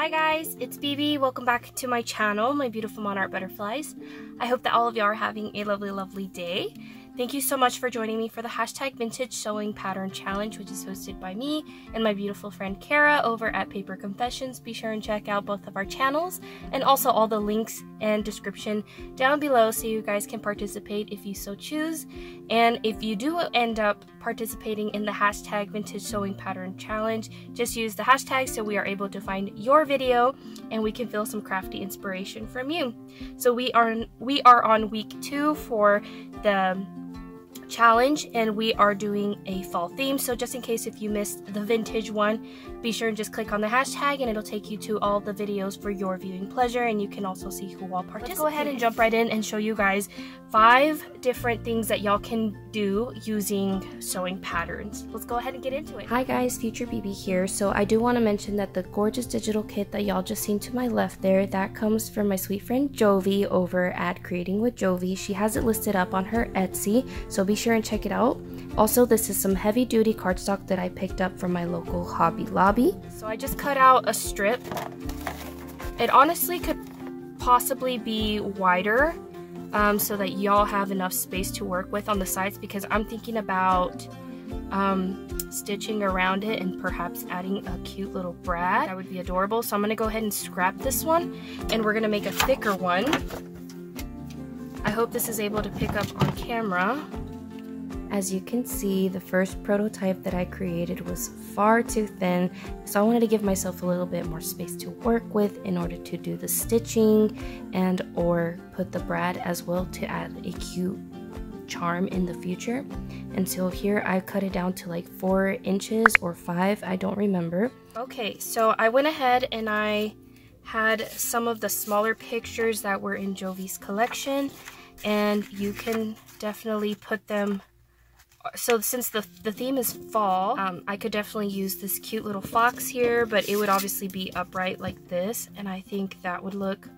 Hi guys, it's BB. Welcome back to my channel, my beautiful monarch butterflies. I hope that all of y'all are having a lovely day. Thank you so much for joining me for the hashtag vintage sewing pattern challenge, which is hosted by me and my beautiful friend Kara over at Paper Confessions. Be sure and check out both of our channels and also all the links and description down below so you guys can participate if you so choose. And if you do end up participating in the hashtag vintage sewing pattern challenge, just use the hashtag so we are able to find your video and we can feel some crafty inspiration from you. So we are on week 2 for the challenge, and we are doing a fall theme. So just in case if you missed the vintage one, be sure and just click on the hashtag and it'll take you to all the videos for your viewing pleasure, and you can also see who all participated. Let's go ahead and jump right in and show you guys 5 different things that y'all can do using sewing patterns. Let's go ahead and get into it. Hi guys, Future BB here. So I do want to mention that the gorgeous digital kit that y'all just seen to my left there, that comes from my sweet friend Jovi over at Creating with Jovi. She has it listed up on her Etsy, so be sure and check it out. Also, this is some heavy duty cardstock that I picked up from my local Hobby Lobby. So I just cut out a strip. It honestly could possibly be wider so that y'all have enough space to work with on the sides, because I'm thinking about stitching around it and perhaps adding a cute little brad. That would be adorable. So I'm going to go ahead and scrap this one and we're going to make a thicker one. I hope this is able to pick up on camera. As you can see, the first prototype that I created was far too thin, so I wanted to give myself a little bit more space to work with in order to do the stitching and or put the brad as well to add a cute charm in the future. And so here I cut it down to like 4 inches or 5, I don't remember. Okay, so I went ahead and I had some of the smaller pictures that were in Jovi's collection, and you can definitely put them. So since the theme is fall, I could definitely use this cute little fox here, but it would obviously be upright like this, and I think that would look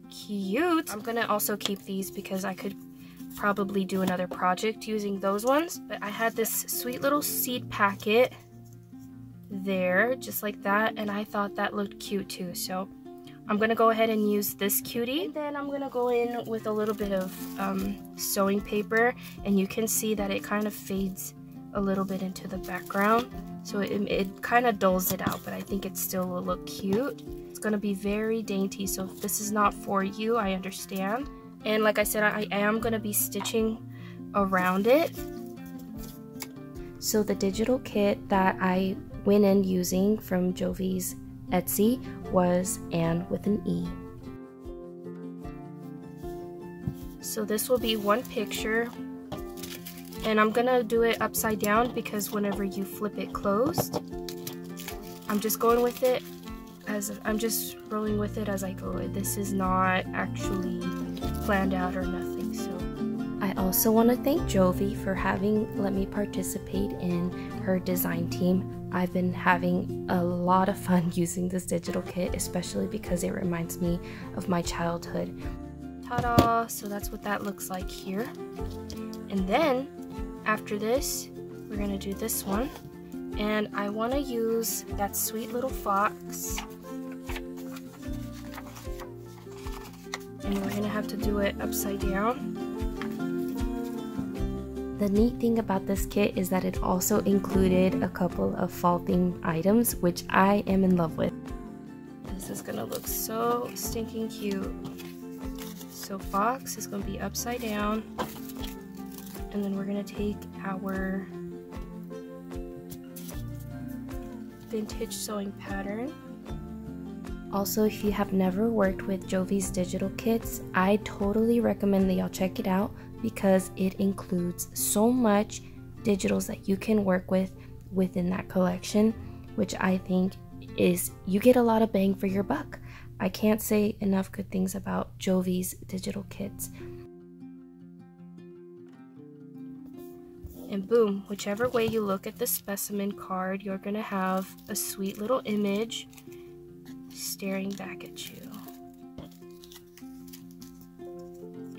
cute. I'm gonna also keep these because I could probably do another project using those ones. But I had this sweet little seed packet there, just like that, and I thought that looked cute too. So I'm gonna go ahead and use this cutie, and then I'm gonna go in with a little bit of sewing paper, and you can see that it kind of fades a little bit into the background, so it kind of dulls it out, but I think it still will look cute. It's gonna be very dainty, so if this is not for you, I understand. And like I said, I am gonna be stitching around it. So the digital kit that I went in using from Jovi's Etsy was Anne with an E. So this will be one picture, and I'm gonna do it upside down because whenever you flip it closed, I'm just going with it as I'm just rolling with it as I go. This is not actually planned out or nothing. So I also want to thank Jovi for having let me participate in her design team. I've been having a lot of fun using this digital kit, especially because it reminds me of my childhood. Ta-da! So that's what that looks like here. And then after this, we're gonna do this one, and I want to use that sweet little fox, and we're gonna have to do it upside down. The neat thing about this kit is that it also included a couple of fall themed items, which I am in love with. This is gonna look so stinking cute. So fox is gonna be upside down, and then we're gonna take our vintage sewing pattern. Also, if you have never worked with Jovi's digital kits, I totally recommend that y'all check it out, because it includes so much digitals that you can work with within that collection, which I think is, you get a lot of bang for your buck. I can't say enough good things about Jovi's digital kits. And boom, whichever way you look at the specimen card, you're gonna have a sweet little image staring back at you.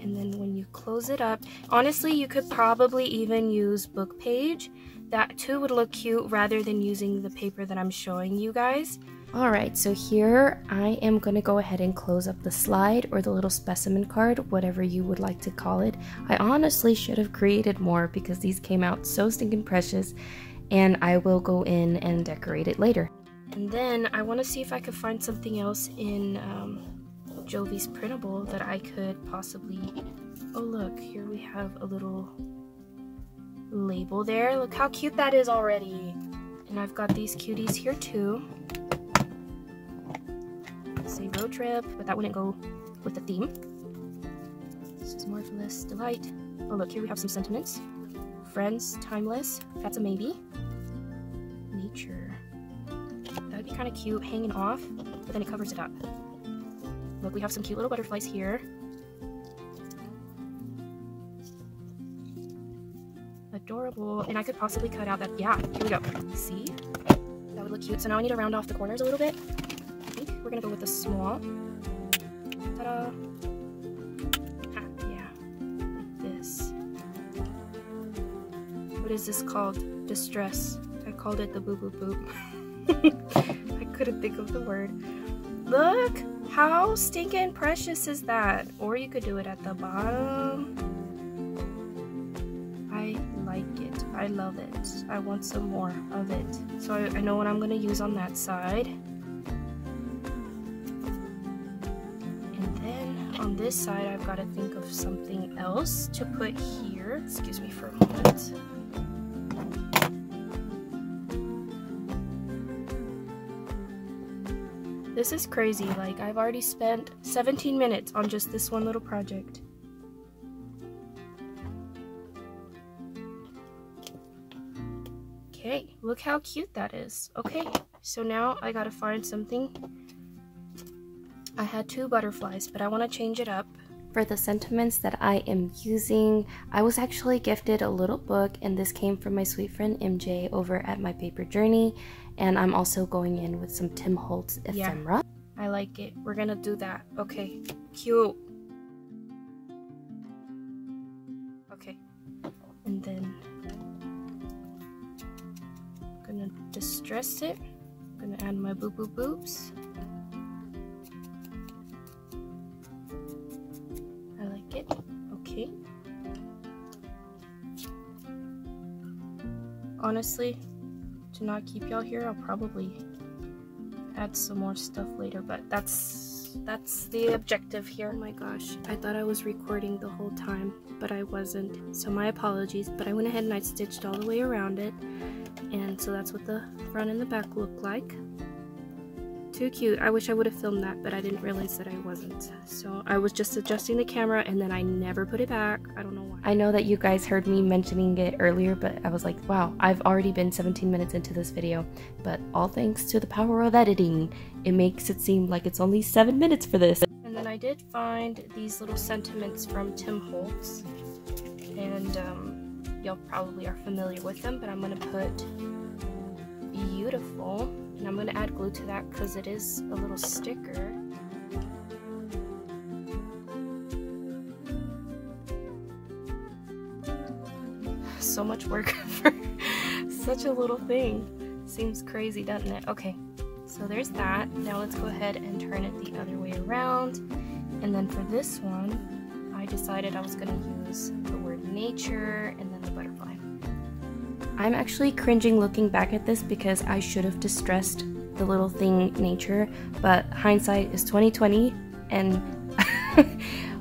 And then when you close it up, honestly, you could probably even use book page. That too would look cute rather than using the paper that I'm showing you guys. Alright, so here I am going to go ahead and close up the slide or the little specimen card, whatever you would like to call it. I honestly should have created more because these came out so stinking precious, and I will go in and decorate it later. And then I want to see if I could find something else in Jovi's printable that I could possibly... Oh look, here we have a little label there. Look how cute that is already. And I've got these cuties here too. Say road trip, but that wouldn't go with the theme. This is marvelous delight. Oh look, here we have some sentiments. Friends, timeless, that's a maybe. Nature. That'd be kind of cute hanging off, but then it covers it up. Look, we have some cute little butterflies here. Adorable. And I could possibly cut out that, yeah, here we go. See? That would look cute. So now I need to round off the corners a little bit. We're gonna go with a small. Ta-da! Ah, yeah, like this. What is this called? Distress. I called it the boo boo boop. I couldn't think of the word. Look how stinking precious is that? Or you could do it at the bottom. I like it. I love it. I want some more of it. So I know what I'm gonna use on that side. On this side, I've got to think of something else to put here. Excuse me for a moment. This is crazy. Like, I've already spent 17 minutes on just this one little project. Okay, look how cute that is. Okay, so now I gotta find something. I had 2 butterflies, but I want to change it up. For the sentiments that I am using, I was actually gifted a little book, and this came from my sweet friend MJ over at My Paper Journey, and I'm also going in with some Tim Holtz Ephemera. Yeah, I like it. We're gonna do that. Okay, cute. Okay, and then I'm gonna distress it. I'm gonna add my boo boo boobs. It. Okay. Honestly, to not keep y'all here, I'll probably add some more stuff later, but that's the objective here. Oh my gosh, I thought I was recording the whole time, but I wasn't, so my apologies. But I went ahead and I stitched all the way around it, and so that's what the front and the back look like. Too cute. I wish I would have filmed that, but I didn't realize that I wasn't. So I was just adjusting the camera and then I never put it back. I don't know why. I know that you guys heard me mentioning it earlier, but I was like, wow, I've already been 17 minutes into this video. But all thanks to the power of editing, it makes it seem like it's only 7 minutes for this. And then I did find these little sentiments from Tim Holtz. And y'all probably are familiar with them, but I'm going to put beautiful. And I'm going to add glue to that because it is a little sticker. So much work for such a little thing. Seems crazy, doesn't it? Okay, so there's that. Now let's go ahead and turn it the other way around. And then for this one, I decided I was going to use the word nature and then the butterfly. I'm actually cringing looking back at this because I should have distressed the little thing nature, but hindsight is 20/20, and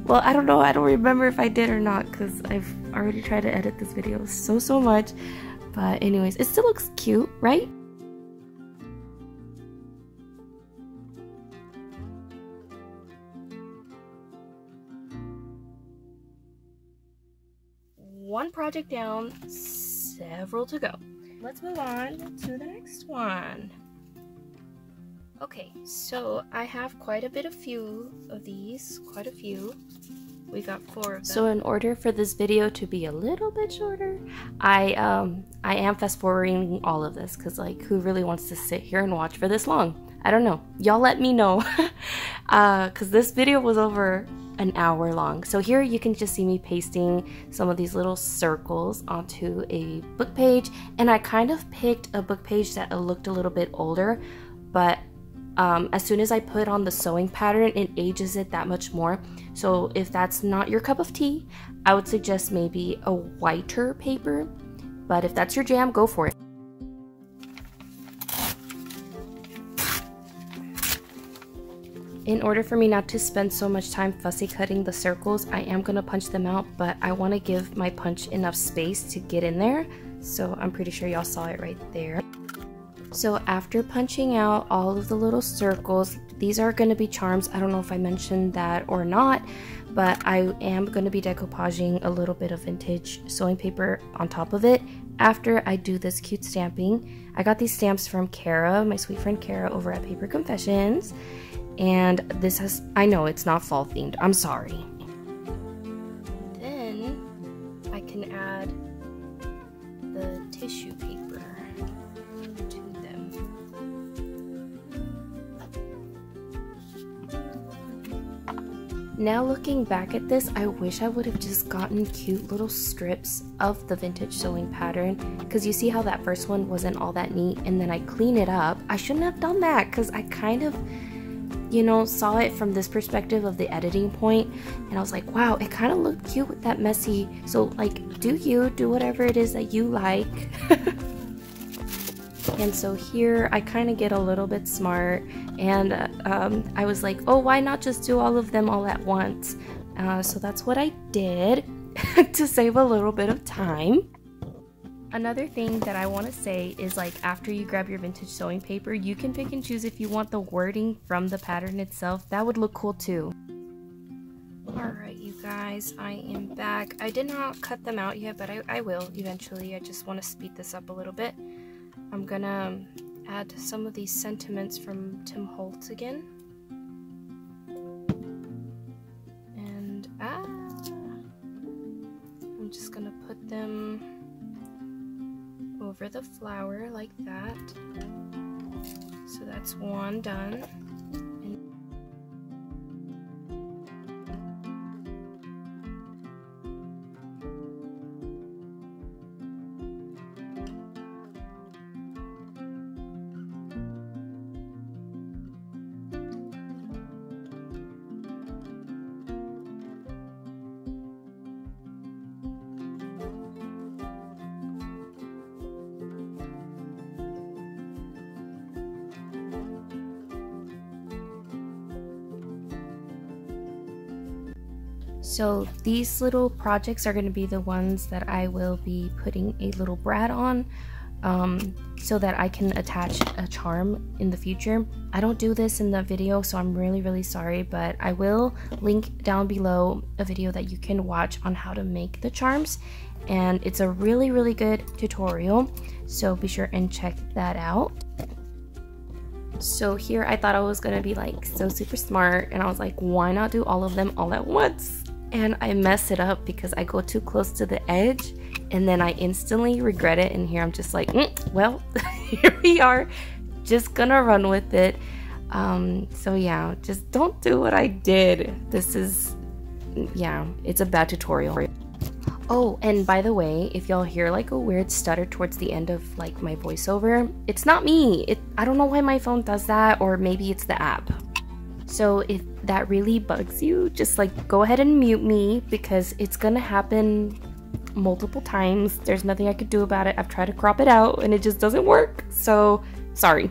well, I don't know, I don't remember if I did or not because I've already tried to edit this video so much, but anyways, it still looks cute, right? One project down, several to go. Let's move on to the next one. Okay, so I have quite a few of these, quite a few. We got 4 of them. So in order for this video to be a little bit shorter, I am fast forwarding all of this because, like, who really wants to sit here and watch for this long? I don't know. Y'all let me know because this video was over an hour long. So here you can just see me pasting some of these little circles onto a book page, and I kind of picked a book page that looked a little bit older, but as soon as I put on the sewing pattern, it ages it that much more. So if that's not your cup of tea, I would suggest maybe a whiter paper, but if that's your jam, go for it. In order for me not to spend so much time fussy cutting the circles, I am going to punch them out, but I want to give my punch enough space to get in there. So I'm pretty sure y'all saw it right there. So after punching out all of the little circles, these are going to be charms. I don't know if I mentioned that or not, but I am going to be decoupaging a little bit of vintage sewing paper on top of it after I do this cute stamping. I got these stamps from Kara, my sweet friend Kara over at Paper Confessions. And this has, I know it's not fall themed, I'm sorry. Then I can add the tissue paper to them. Now looking back at this, I wish I would have just gotten cute little strips of the vintage sewing pattern, because you see how that first one wasn't all that neat and then I clean it up. I shouldn't have done that because I kind of, you know, saw it from this perspective of the editing point, and I was like, wow, it kind of looked cute with that messy. So like, do whatever it is that you like. And so here I kind of get a little bit smart, and I was like, oh, why not just do all of them all at once? So that's what I did to save a little bit of time. Another thing that I want to say is, like, after you grab your vintage sewing paper, you can pick and choose if you want the wording from the pattern itself. That would look cool too. Alright you guys, I am back. I did not cut them out yet, but I will eventually. I just want to speed this up a little bit. I'm gonna add some of these sentiments from Tim Holtz again. And I'm just gonna put them over the flower like that. So that's one done. So these little projects are going to be the ones that I will be putting a little brad on, so that I can attach a charm in the future. I don't do this in the video, so I'm really sorry, but I will link down below a video that you can watch on how to make the charms, and it's a really good tutorial, so be sure and check that out. So here I thought I was gonna be like so super smart, and I was like, why not do all of them all at once? And I mess it up because I go too close to the edge and then I instantly regret it, and here I'm just like, well, here we are, just gonna run with it. So yeah, just don't do what I did. This is, yeah, it's a bad tutorial. Oh, and by the way, if y'all hear like a weird stutter towards the end of like my voiceover, it's not me. I don't know why my phone does that, or maybe it's the app. So if that really bugs you, just like go ahead and mute me, because it's gonna happen multiple times. There's nothing I could do about it. I've tried to crop it out and it just doesn't work. So sorry.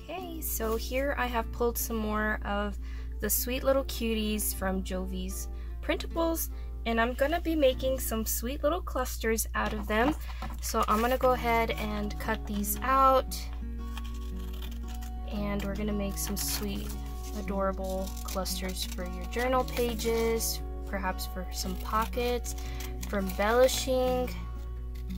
Okay, so here I have pulled some more of the sweet little cuties from Jovi's Printables, and I'm gonna be making some sweet little clusters out of them. So I'm gonna go ahead and cut these out, and we're gonna make some sweet, adorable clusters for your journal pages, perhaps for some pockets, for embellishing,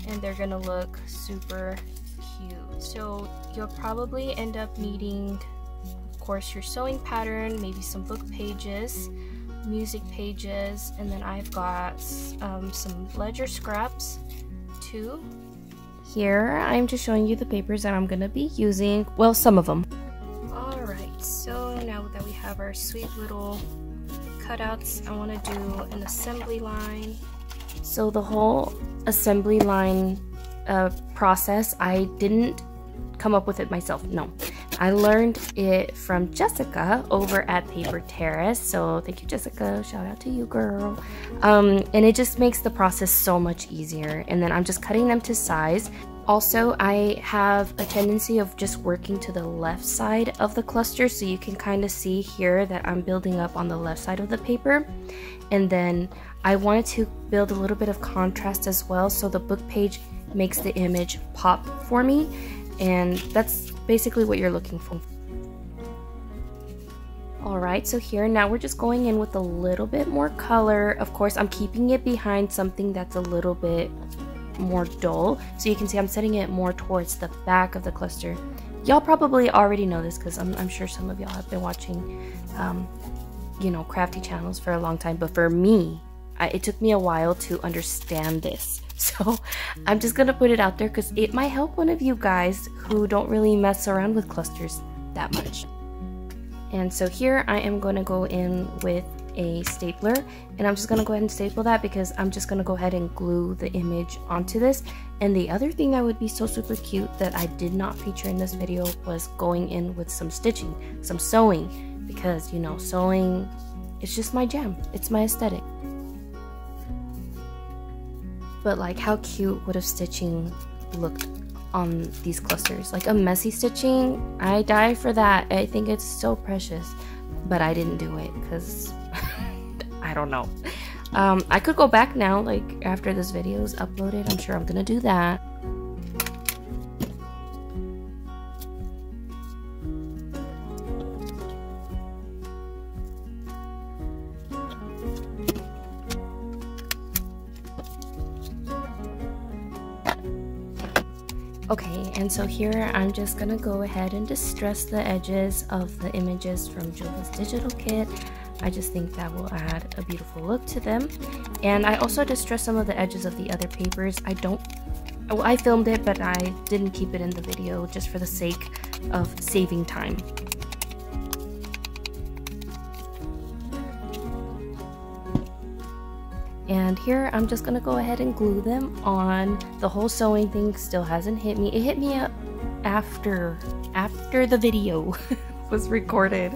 and they're gonna look super cute. So you'll probably end up needing, of course, your sewing pattern, maybe some book pages, music pages, and then I've got some ledger scraps too. Here I'm just showing you the papers that I'm gonna be using, well, some of them. Alright, so now that we have our sweet little cutouts, I want to do an assembly line. So the whole assembly line process, I didn't come up with it myself, no. I learned it from Jessica over at Paper Terrace. So thank you, Jessica. Shout out to you, girl. And it just makes the process so much easier. And then I'm just cutting them to size. Also, I have a tendency of just working to the left side of the cluster, so you can kind of see here that I'm building up on the left side of the paper. And then I wanted to build a little bit of contrast as well, so the book page makes the image pop for me, and that's basically what you're looking for. Alright, so here now we're just going in with a little bit more color. Of course, I'm keeping it behind something that's a little bit more dull, so you can see I'm setting it more towards the back of the cluster. Y'all probably already know this because I'm sure some of y'all have been watching you know, crafty channels for a long time, but for me, it took me a while to understand this. So I'm just gonna put it out there because it might help one of you guys who don't really mess around with clusters that much. And so here I am going to go in with a stapler, and I'm just going to go ahead and staple that because I'm just going to go ahead and glue the image onto this. And the other thing that would be so super cute that I did not feature in this video was going in with some stitching, some sewing, because you know, sewing, it's just my jam, it's my aesthetic. But like, how cute would have stitching looked on these clusters? Like a messy stitching, I die for that. I think it's so precious, but I didn't do it because I don't know. I could go back now, like after this video is uploaded. I'm sure I'm gonna do that. Okay, and so here I'm just gonna go ahead and distress the edges of the images from Jovi's digital kit. I just think that will add a beautiful look to them. And I also distressed some of the edges of the other papers. I filmed it, but I didn't keep it in the video just for the sake of saving time. And here I'm just gonna go ahead and glue them on. The whole sewing thing still hasn't hit me. It hit me up after the video was recorded.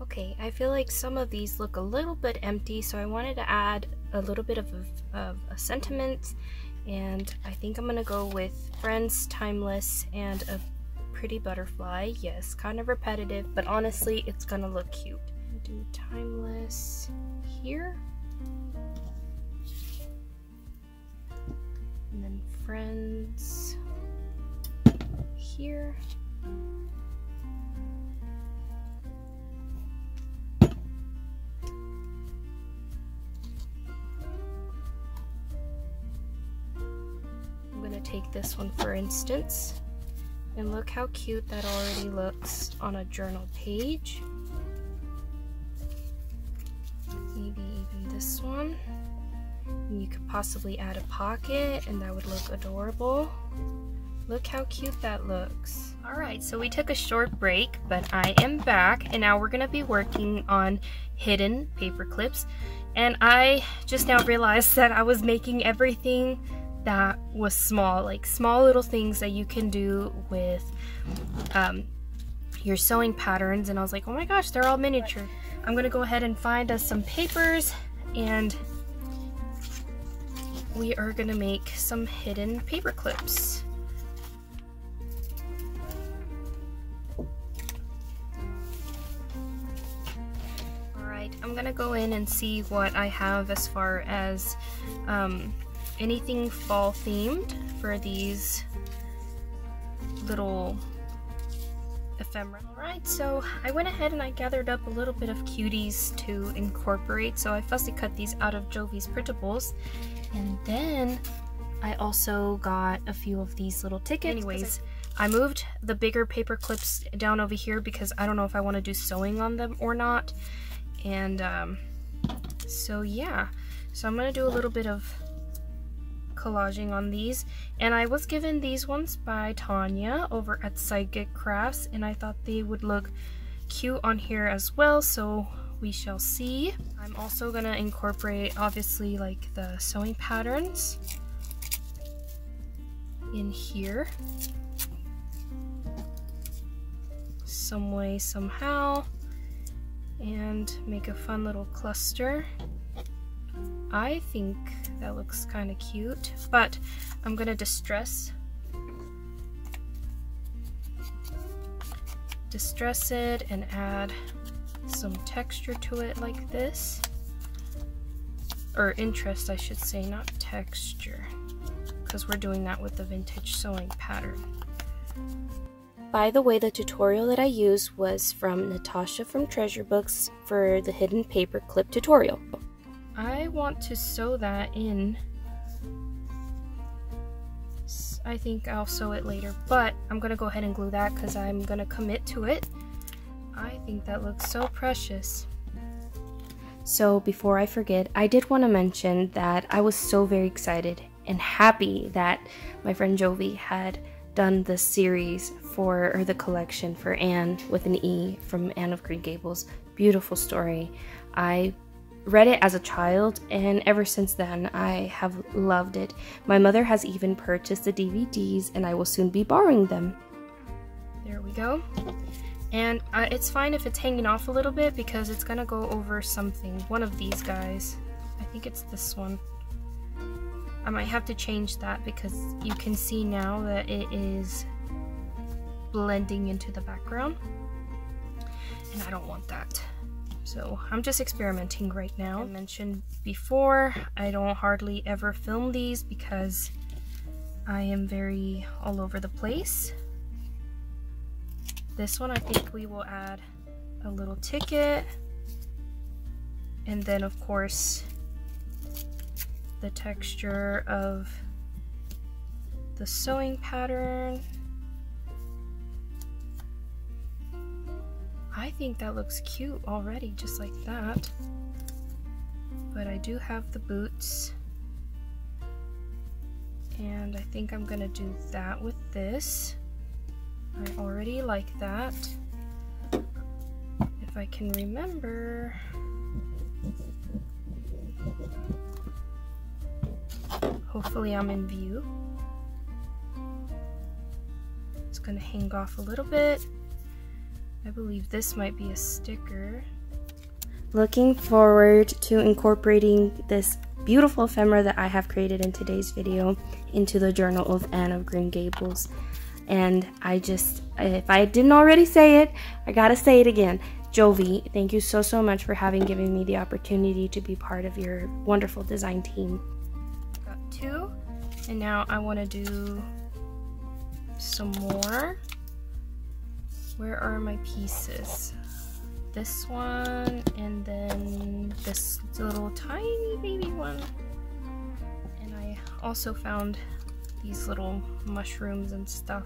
Okay, I feel like some of these look a little bit empty, so I wanted to add a little bit of a sentiment, and I think I'm gonna go with Friends, Timeless, and a Pretty Butterfly. Yes, kind of repetitive, but honestly, it's gonna look cute. Do Timeless here, and then Friends here. Take this one for instance, and look how cute that already looks on a journal page. Maybe even this one, and you could possibly add a pocket and that would look adorable. Look how cute that looks. Alright, so we took a short break, but I am back, and now we're going to be working on hidden paper clips. And I just now realized that I was making everything that was small, like small little things that you can do with your sewing patterns, and I was like, oh my gosh, they're all miniature. I'm gonna go ahead and find us some papers, and we are gonna make some hidden paper clips. Alright, I'm gonna go in and see what I have as far as anything fall themed for these little ephemera. Alright, so I went ahead and I gathered up a little bit of cuties to incorporate. So I fussy cut these out of Jovi's Printables, and then I also got a few of these little tickets. Anyways, I moved the bigger paper clips down over here because I don't know if I want to do sewing on them or not. And so yeah, so I'm gonna do a little bit of collaging on these, and I was given these ones by Tanya over at Psychic Crafts, and I thought they would look cute on here as well, so we shall see. I'm also gonna incorporate obviously like the sewing patterns in here some way somehow and make a fun little cluster. I think that looks kind of cute, but I'm gonna distress it and add some texture to it like this, or interest I should say, not texture, because we're doing that with the vintage sewing pattern. By the way, the tutorial that I used was from Natasha from Treasure Books for the hidden paper clip tutorial. I want to sew that in. I think I'll sew it later, but I'm gonna go ahead and glue that because I'm gonna commit to it. I think that looks so precious. So before I forget, I did want to mention that I was so very excited and happy that my friend Jovi had done the series for, or the collection for Anne with an E from Anne of Green Gables. Beautiful story. I read it as a child, and ever since then I have loved it. My mother has even purchased the DVDs, and I will soon be borrowing them. There we go. And it's fine if it's hanging off a little bit because it's gonna go over something, one of these guys. I think it's this one. I might have to change that because you can see now that it is blending into the background, and I don't want that. So I'm just experimenting right now. I mentioned before, I don't hardly ever film these because I am very all over the place. This one I think we will add a little ticket, and then of course the texture of the sewing pattern. I think that looks cute already, just like that. But I do have the boots, and I think I'm gonna do that with this. I already like that. If I can remember. Hopefully I'm in view. It's gonna hang off a little bit. I believe this might be a sticker. Looking forward to incorporating this beautiful ephemera that I have created in today's video into the journal of Anne of Green Gables. And I just, if I didn't already say it, I gotta say it again. Jovi, thank you so much for given me the opportunity to be part of your wonderful design team. Got two, and now I want to do some more. Where are my pieces? This one, and then this little tiny baby one. And I also found these little mushrooms and stuff.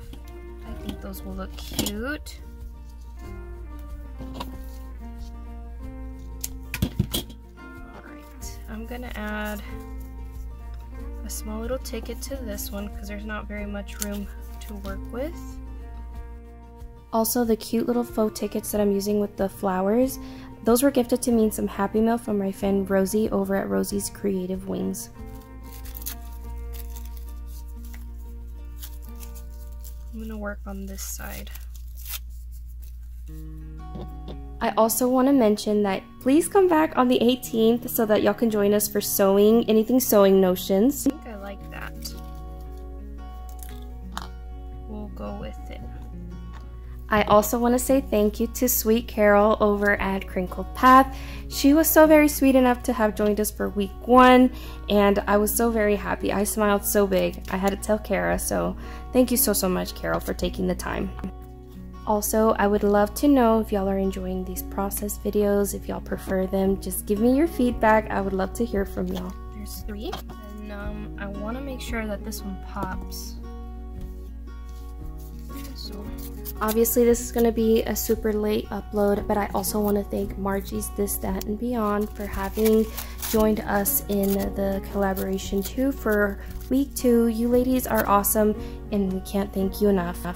I think those will look cute. Alright, I'm gonna add a small little ticket to this one because there's not very much room to work with. Also, the cute little faux tickets that I'm using with the flowers, those were gifted to me in some Happy Mail from my friend Rosie over at Rosie's Creative Wings. I'm gonna work on this side. I also want to mention that please come back on the 18th so that y'all can join us for sewing, anything sewing notions. I think I like that. We'll go with it. I also want to say thank you to Sweet Carol over at Crinkled Path. She was so very sweet enough to have joined us for week 1, and I was so very happy. I smiled so big. I had to tell Kara, so thank you so much, Carol, for taking the time. Also, I would love to know if y'all are enjoying these process videos, if y'all prefer them. Just give me your feedback. I would love to hear from y'all. There's 3, and I want to make sure that this one pops. So, obviously this is going to be a super late upload, but I also want to thank Margie's This, That, and Beyond for having joined us in the collaboration too for week 2. You ladies are awesome and we can't thank you enough. I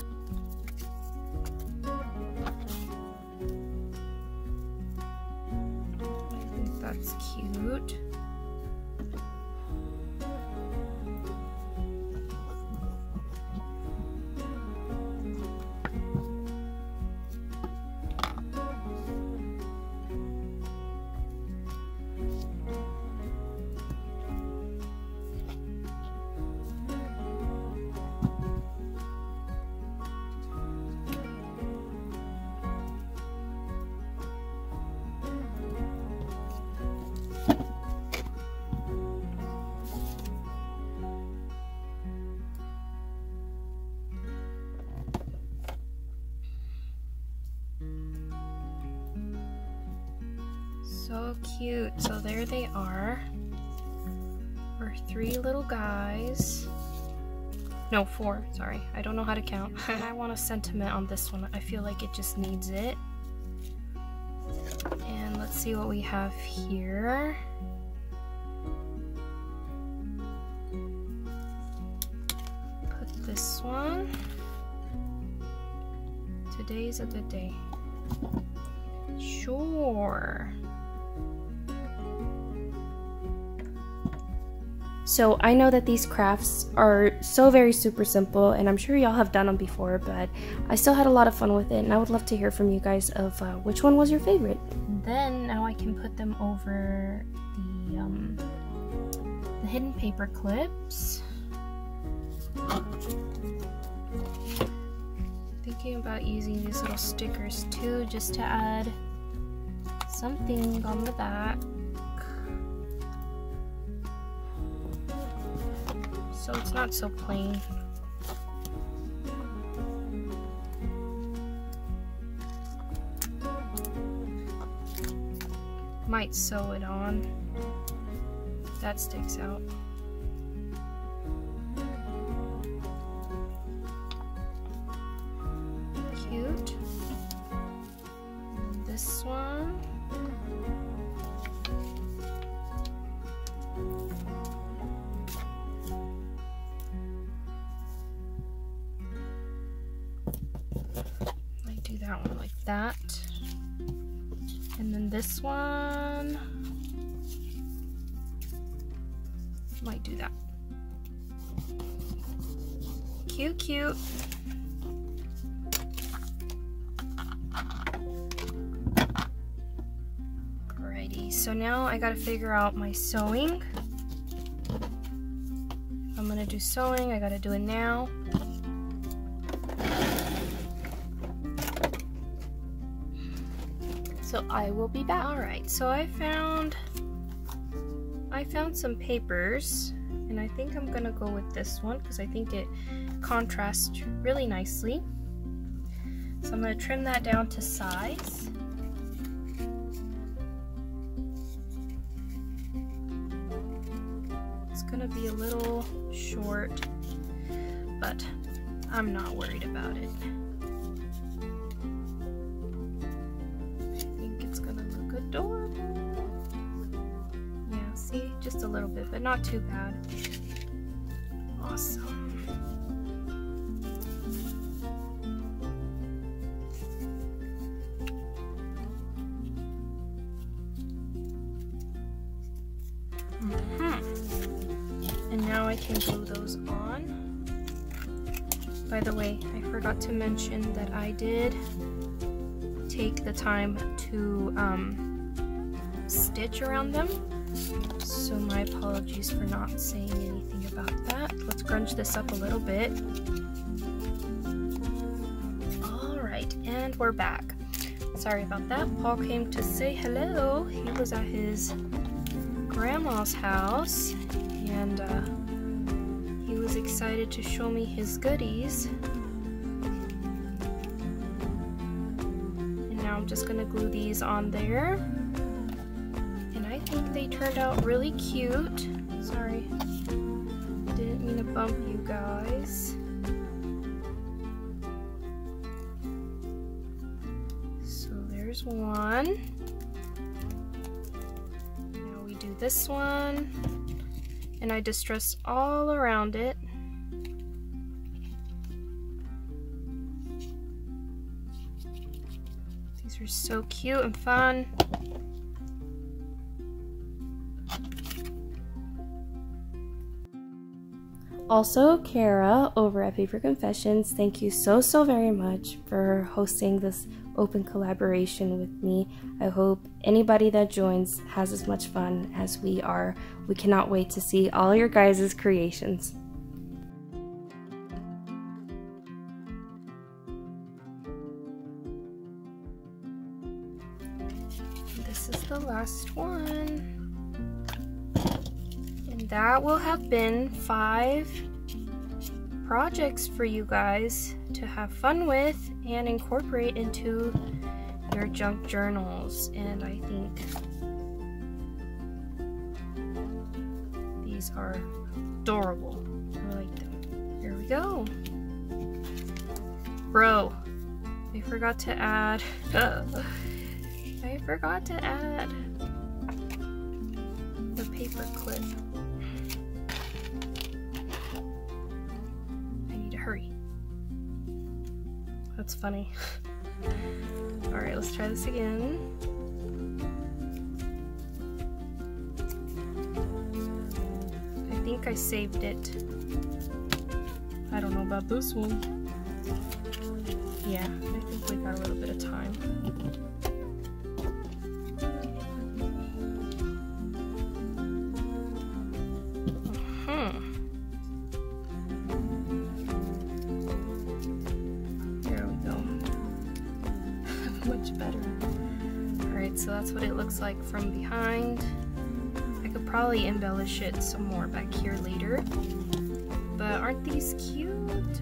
think that's cute. So cute. So there they are. Our 3 little guys. No, 4. Sorry. I don't know how to count. I want a sentiment on this one. I feel like it just needs it. And let's see what we have here. Put this one. Today's a good day. Sure. So I know that these crafts are so very super simple, and I'm sure y'all have done them before, but I still had a lot of fun with it, and I would love to hear from you guys of which one was your favorite. And then now I can put them over the hidden paper clips. Thinking about using these little stickers too, just to add something on the back. So it's not so plain. Might sew it on. That sticks out. Cute. And this one. That one like that, and then this one might do that. Cute, cute. Alrighty, so now I gotta figure out my sewing. If I'm gonna do sewing, I gotta do it now. So I will be back. Alright, so I found some papers, and I think I'm gonna go with this one because I think it contrasts really nicely. So I'm gonna trim that down to size. It's gonna be a little short, but I'm not worried about it. Adorable. Yeah, see, just a little bit, but not too bad. Awesome. And now I can glue those on. By the way, I forgot to mention that I did take the time to stitch around them, so my apologies for not saying anything about that. Let's grunge this up a little bit. Alright, and we're back. Sorry about that. Paul came to say hello. He was at his grandma's house, and he was excited to show me his goodies. And now I'm just gonna glue these on there. I think they turned out really cute. Sorry, didn't mean to bump you guys. So there's one. Now we we do this one, and I distress all around it. These are so cute and fun. Also, Kara over at Paper Confessions, thank you so very much for hosting this open collaboration with me. I hope anybody that joins has as much fun as we are. We cannot wait to see all your guys' creations. This is the last one. And that will have been 5 projects for you guys to have fun with and incorporate into your junk journals. And I think these are adorable. I like them. Here we go. Bro, I forgot to add the paper clip. I need to hurry. That's funny. Alright, let's try this again. I think I saved it. I don't know about this one. Yeah, I think we got a little bit of time. Much better. Alright, so that's what it looks like from behind. I could probably embellish it some more back here later. But aren't these cute?